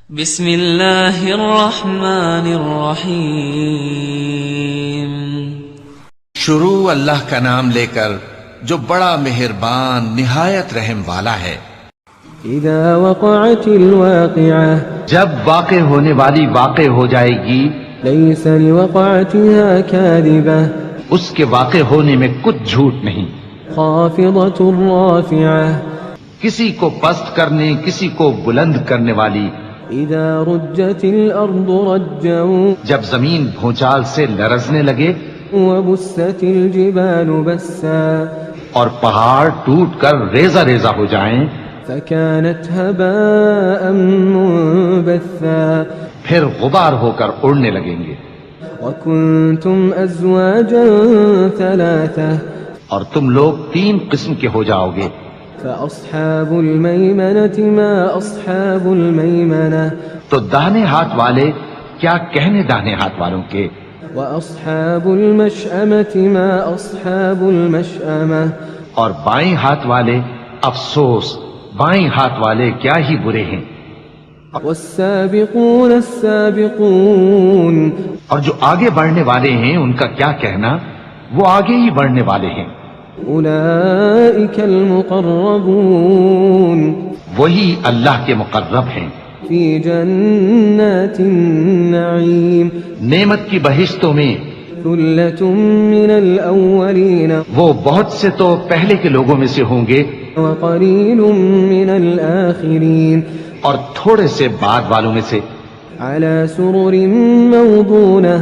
بسم اللہ الرحمن الرحیم۔ شروع اللہ کا نام لے کر جو بڑا مہربان نہایت رحم والا ہے۔ اذا وقعت الواقعہ، جب واقع ہونے والی واقع ہو جائے گی، لیس لوقعتها کاذبہ، اس کے واقع ہونے میں کچھ جھوٹ نہیں۔ خافضۃ رافعہ، کسی کو پست کرنے کسی کو بلند کرنے والی۔ اذا رجت الارض رجا، جب زمین بھونچال سے لرزنے لگے وبست الجبال بسا، اور پہاڑ ٹوٹ کر ریزہ ریزہ ہو جائیں، فكانت هباء منبثا، پھر غبار ہو کر اڑنے لگیں گے۔ وكنتم ازواجا ثلاثة، اور تم لوگ 3 قسم کے ہو جاؤ گے۔ فأصحاب الميمنة ما أصحاب الميمنة، تو داہنے ہاتھ والے کیا کہنے داہنے ہاتھ والوں کے، وأصحاب المشأمة ما أصحاب المشأمة، اور بائیں ہاتھ والے افسوس، بائیں ہاتھ والے کیا ہی برے ہیں۔ والسابقون السابقون، اور جو آگے بڑھنے والے ہیں ان کا کیا کہنا، وہ آگے ہی بڑھنے والے ہیں۔ أولئك المقربون، وہی اللہ کے مقرب ہیں، في جنات النعيم، نعمت کی بہشتوں میں۔ ثلة من الأولين وہ بہت سے تو پہلے کے لوگوں میں سے ہوں گے، وقليل من الآخرين، اور تھوڑے سے بعد والوں میں سے۔ على سرر موضونة،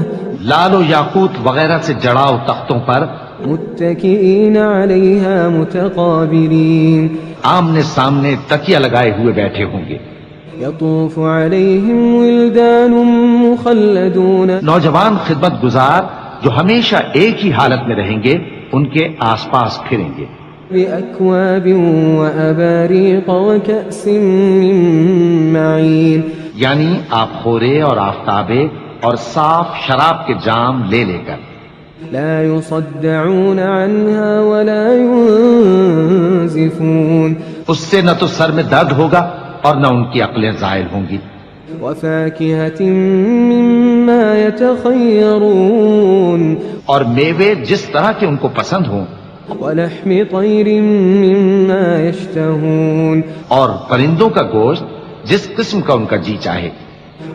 لال و یاقوت وغیرہ سے جڑاؤ تختوں پر، متكئين عليها متقابلين، آمنے سامنے تکیہ لگائے ہوئے بیٹھے ہوں گے۔ يطوف عليهم ولدان مخلدون، نوجوان خدمت گزار جو ہمیشہ ایک ہی حالت میں رہیں گے ان کے آس پاس پھریں گے۔ بأكواب وأباريق وكأس من معين، یعنی آپ خورے اور آفتابے اور صاف شراب کے جام لے لے کر۔ لا يصدعون عنها ولا ينزفون، اس سے نہ تو سر میں درد ہوگا اور نہ ان کی عقلیں زائل ہوں گی۔ وفاكهة مما يتخيرون، اور میوے جس طرح کے ان کو پسند ہوں، ولحم طير مما يشتهون، اور پرندوں کا گوشت جس قسم کا ان کا جی چاہے،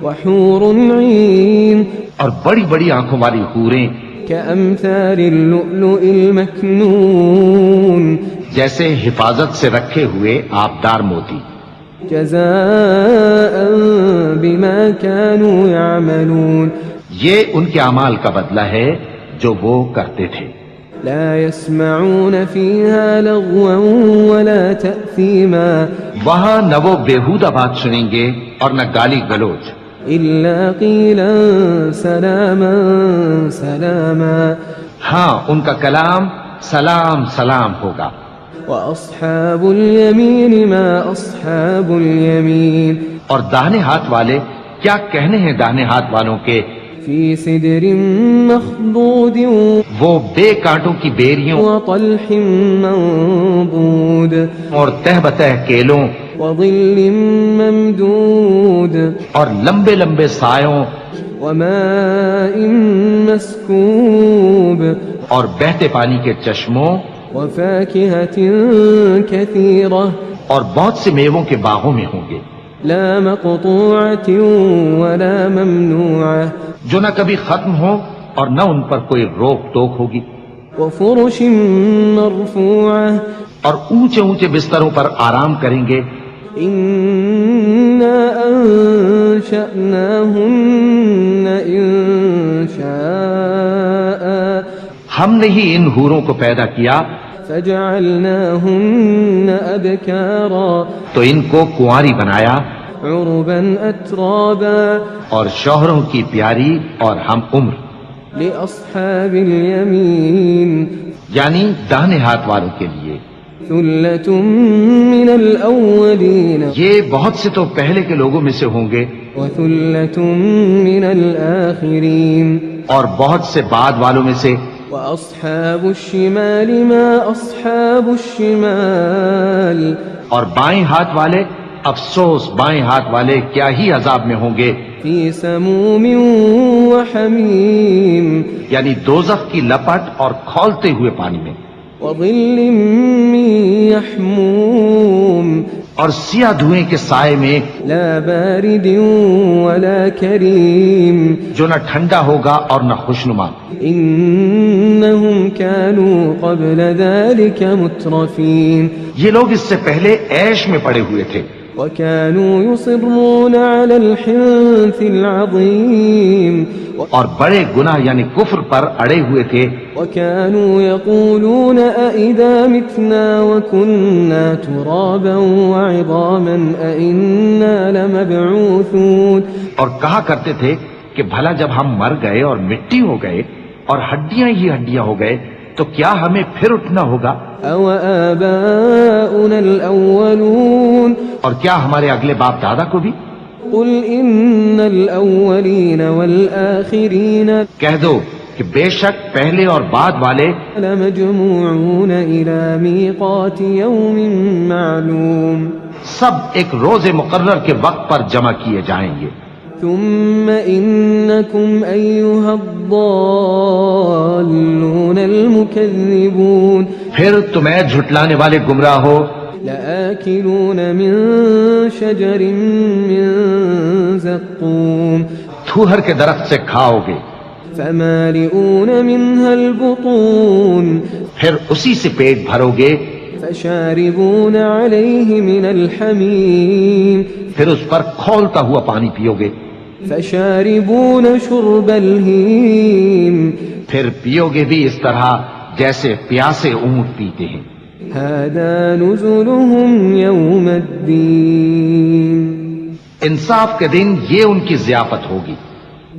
وحور عين اور بڑی بڑی آنکھوں والی حوریں كأمثال اللؤلؤ المكنون، جیسے حفاظت سے رکھے ہوئے آبدار موتی۔ جزاء بما كانوا يعملون، یہ ان کے اعمال کا بدلہ ہے جو وہ کرتے تھے۔ لا يسمعون فيها لغوا ولا تأثيما، وہاں نہ وہ بیہودہ بات سنیں گے اور نہ گالی گلوچ، إلا قيلا سلاما سلاما، ہاں ان کا کلام سلام سلام ہوگا۔ وأصحاب اليمين ما أصحاب اليمين، اور داہنے ہاتھ والے کیا کہنے ہیں داہنے ہاتھ والوں کے، في سدر مخضود وہ بے کانٹوں کی بیریوں وطلح منضود، اور تہ بتہ کیلوں وظل ممدود، اور لمبے لمبے سایوں وماء مسكوب، اور بہتے پانی کے چشموں وفاكهة كثيرة، اور بہت سے میووں کے باغوں میں ہوں گے، لا مقطوعة ولا ممنوعة، جو نہ کبھی ختم ہو اور نہ ان پر کوئی روک ٹوک ہوگی، وفرش مرفوعة، اور اونچے اونچے بستروں پر آرام کریں گے۔ إنا أنشأناهن إنشاء، ہم نے ہی ان حوروں کو پیدا کیا فجعلناهن أبكارا، تو ان کو کنواری بنایا، عربا أترابا، اور شوہروں کی پیاری اور ہم عمر، لأصحاب اليمين، یعنی داہنے ہاتھ والوں کے لیے۔ ثلة من الأولين یہ بہت سے تو پہلے کے لوگوں میں سے ہوں گے وثلة من الآخرين، اور بہت سے بعد والوں میں سے۔ وأصحاب الشمال ما أصحاب الشمال، اور بائیں ہاتھ والے افسوس بائیں ہاتھ والے کیا ہی عذاب میں ہوں گے، فی سموم وحمیم یعنی دوزخ کی لپٹ اور کھولتے ہوئے پانی میں، وظل من یحموم اور سیاہ دھوئیں کے سائے میں، لا بارد ولا کریم جو نہ ٹھنڈا ہوگا اور نہ خوشنما۔ انہم كانوا قبل ذلك مترفین یہ لوگ اس سے پہلے عیش میں پڑے ہوئے تھے، وكانوا يصرون على الحنث العظیم اور بڑے گناہ یعنی کفر پر اڑے ہوئے تھے، وكانوا يقولون أئذا متنا وكنا ترابا وعظاما أئنا لمبعوثون، اور کہا کرتے تھے کہ بھلا جب ہم مر گئے اور مٹی ہو گئے اور ہڈیاں ہی ہڈیاں ہو گئے تو کیا ہمیں پھر اٹھنا ہوگا؟ أو آباؤنا الأولون اور کیا ہمارے اگلے باپ دادا کو بھی؟ قل إن الأولين والآخرين کہہ دو کہ بے شک پہلے اور بعد والے لمجموعون إلى ميقات يوم معلوم سب ایک روز مقرر کے وقت پر جمع کیے جائیں گے، ثم إنكم أيها الضالون المكذبون پھر تمہیں جھٹلانے والے گمراہ ہو، لآكلون من شجر من زقوم تھوہر کے درخت سے کھاؤ گے، فمالئون منها البطون پھر اسی سے پیٹ بھرو گے، فشاربون عليه من الحميم پھر اس پر کھولتا ہوا پانی پیو گے، فشاربون شرب الهيم پھر پیو گے بھی اس طرح جیسے پیاسے اونٹ پیتے ہیں۔ هذا نزلهم يوم الدين انصاف کے دن یہ ان کی ضیافت ہوگی۔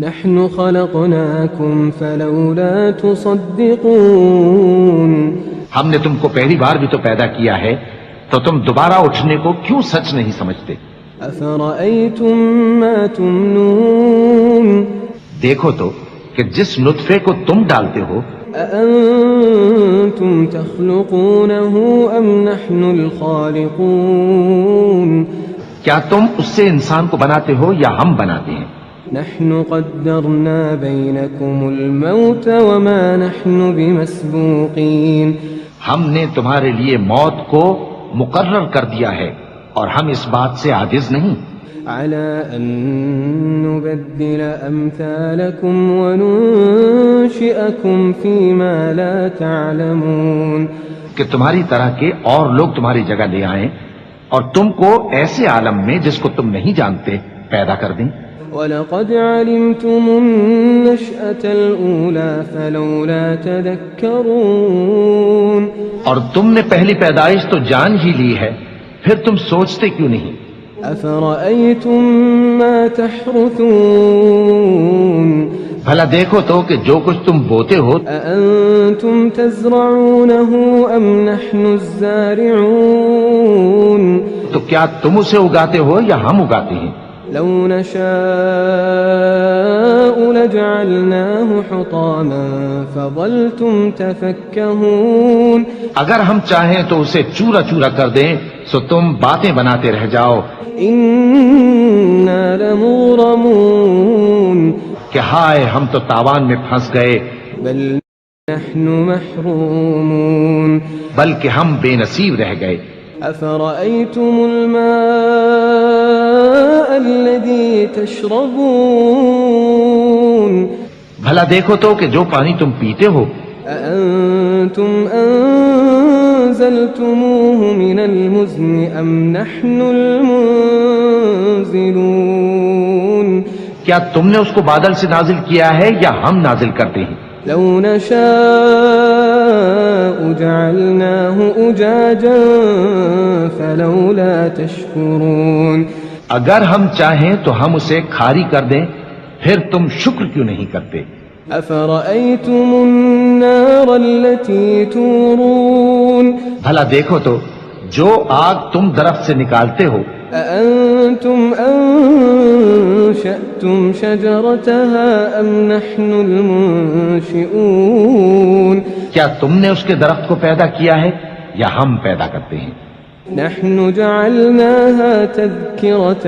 نحن خلقناكم فلولا تصدقون ہم نے تم کو پہلی بار بھی تو پیدا کیا ہے تو تم دوبارہ اٹھنے کو کیوں سچ نہیں سمجھتے؟ أفرأيتم ما تمنون دیکھو تو کہ جس نطفے کو تم ڈالتے ہو، أأنتم تخلقونه أم نحن الخالقون کیا تم اس سے انسان کو بناتے ہو یا ہم بناتے ہیں؟ نحن قدرنا بينكم الموت وما نحن بمسبوقين ہم نے تمہارے لیے موت کو مقرر کر دیا ہے اور ہم اس بات سے عاجز نہیں، على أن نبدل أمثالكم وننشئكم فيما لا تعلمون کہ تمہاری طرح کے اور لوگ تمہاری جگہ لے آئیں اور تم کو ایسے عالم میں جس کو تم نہیں جانتے پیدا کر دیں۔ وَلَقَدْ عَلِمْتُمُ النَّشْأَةَ الْأُولَى فَلَوْلَا تَذَكَّرُونَ اور تم نے پہلی پیدائش تو جان ہی لی ہے، پھر تم سوچتے کیوں نہیں؟ أَفَرَأَيْتُم مَّا تَحْرُثُونَ بھلا دیکھو تو کہ جو کچھ تم بوتے ہو، أَأَنتُمْ تَزْرَعُونَهُ أَمْ نَحْنُ الزَّارِعُونَ تو کیا تم اسے اگاتے ہو یا ہم اگاتے ہیں؟ لو نشاء لجعلناه حطاما فظلتم تفكهون اگر ہم چاہیں تو اسے چورا چورا کر دیں سو تم باتیں بناتے رہ جاؤ إنا لمغرمون کہ ہائے ہم تو تاوان میں پھنس گئے، بل نحن محرومون بلکہ ہم بے نصیب رہ گئے۔ أفرأيتم الماء الذي تشربون بھلا دیکھو تو کہ جو پانی تم پیتے ہو، أأنتم أنزلتموه من المزن أم نحن المنزلون کیا تم نے اس کو بادل سے نازل کیا ہے یا ہم نازل کرتے ہیں؟ لو نشاء جعلناه أجاجا فلولا تشكرون اگر ہم چاہیں تو ہم اسے کھاری کر دیں، پھر تم شکر کیوں نہیں کرتے؟ أفرأيتم النار التي تورون بھلا دیکھو تو جو آگ تم درخت سے نکالتے ہو، أأنتم أنشأتم شجرتها أم نحن المنشئون کیا تم نے اس کے درخت کو پیدا کیا ہے یا ہم پیدا کرتے ہیں؟ نحن جعلناها تذكرة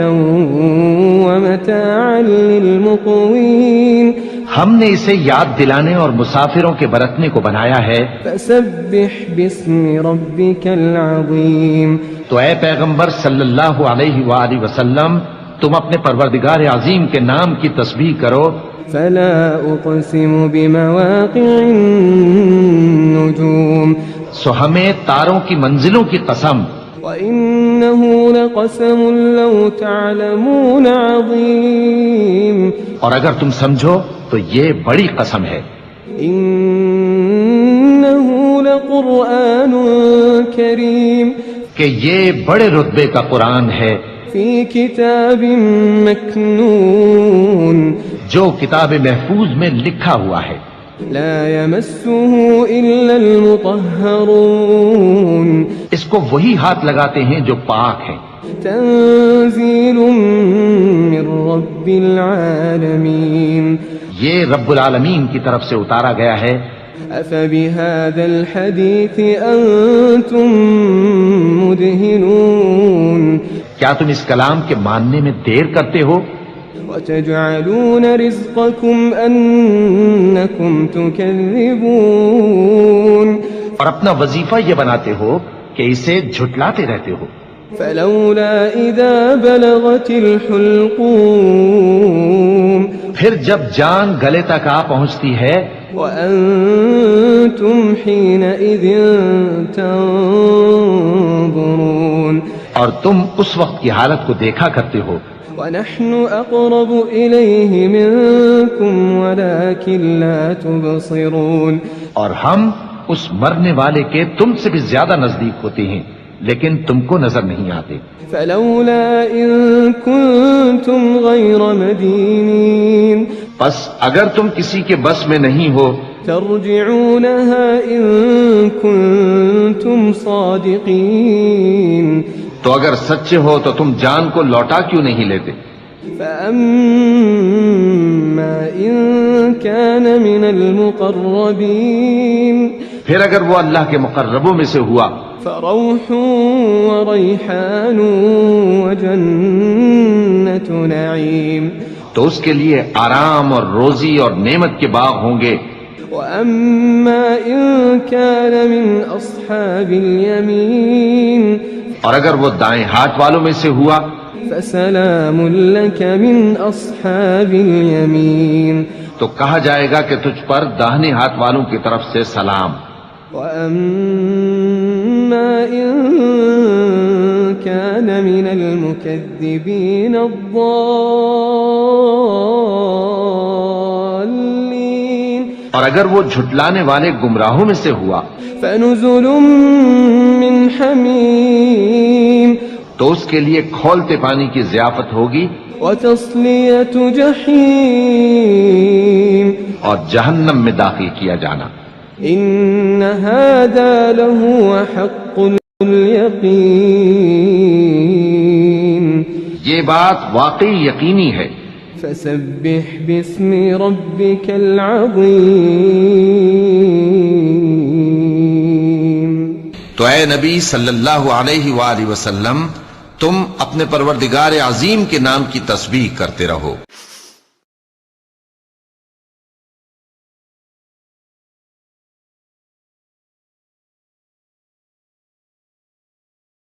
ومتاعا للمقوين ہم نے اسے یاد دلانے اور مسافروں کے برتنے کو بنایا ہے. فسبح باسم ربك العظيم. تو اے پیغمبر صلی اللہ علیہ وآلہ وسلم تم اپنے پروردگار عظیم کے نام کی تسبیح کرو. فلا أقسم بمواقع النجوم. سو ہمیں تاروں کی منزلوں کی قسم. وإنه لقسم لو تعلمون عظيم. اور اگر تم سمجھو تو یہ بڑی قسم ہے. إنه لقرآن كريم. کہ یہ بڑے رتبے کا قرآن ہے. في كتاب مكنون. جو کتاب محفوظ میں لکھا ہوا ہے. لا يمسه إلا المطهرون. اس کو وہی ہاتھ لگاتے ہیں جو پاک ہیں. تنزيل من رب العالمين. یہ رب العالمین کی طرف سے اتارا گیا ہے. أفبهذا الحديث أنتم مدهنون. کیا تم اس کلام کے ماننے میں دیر کرتے ہو؟ وتجعلون رزقكم أنكم تكذبون. اور اپنا وظیفہ یہ بناتے ہو کہ اسے جھٹلاتے رہتے ہو. فلولا إذا بلغت الحلقوم. پھر جب جان گلے تک آ پہنچتی ہے وأنتم حينئذ تنظرون. اور تم اس وقت کی حالت کو دیکھا کرتے ہو. ونحن أقرب إليه منكم ولكن لا تبصرون. اور ہم اس مرنے والے کے تم سے بھی زیادہ نزدیک ہوتے ہیں لیکن تم کو نظر نہیں آتے. فلولا إن كنتم غير مدينين. بس اگر تم کسی کے بس میں نہیں ہو ترجعونها إن كنتم صادقين. تو اگر سچے ہو تو تم جان کو لوٹا کیوں نہیں لیتے؟ فأما إن كان من المقربين. پھر اگر وہ اللہ کے مقربوں میں سے ہوا فروح وريحان وجنة نعيم. تو اس کے لیے آرام اور روزی اور نعمت کے باغ ہوں گے. وأما إن كان من أصحاب اليمين. اور اگر وہ دائیں ہاتھ والوں میں سے ہوا فسلام لك من أصحاب اليمين. تو کہا جائے گا کہ تجھ پر داہنے ہاتھ والوں کی طرف سے سلام. وأما إن كان من المكذبين الضالين. اور اگر وہ جھٹلانے والے گمراہوں میں سے ہوا فنزل من حمیم. تو اس کے لیے کھولتے پانی کی ضیافت ہوگی وتصلیۃ جحیم. اور جہنم میں داخل کیا جانا. ان هذا لهو حق اليقین. یہ بات واقعی یقینی ہے. فسبح باسم ربك العظیم. تو اے نبی صلی اللہ علیہ وآلہ وسلم تم اپنے پروردگار عظیم کے نام کی تسبیح کرتے رہو.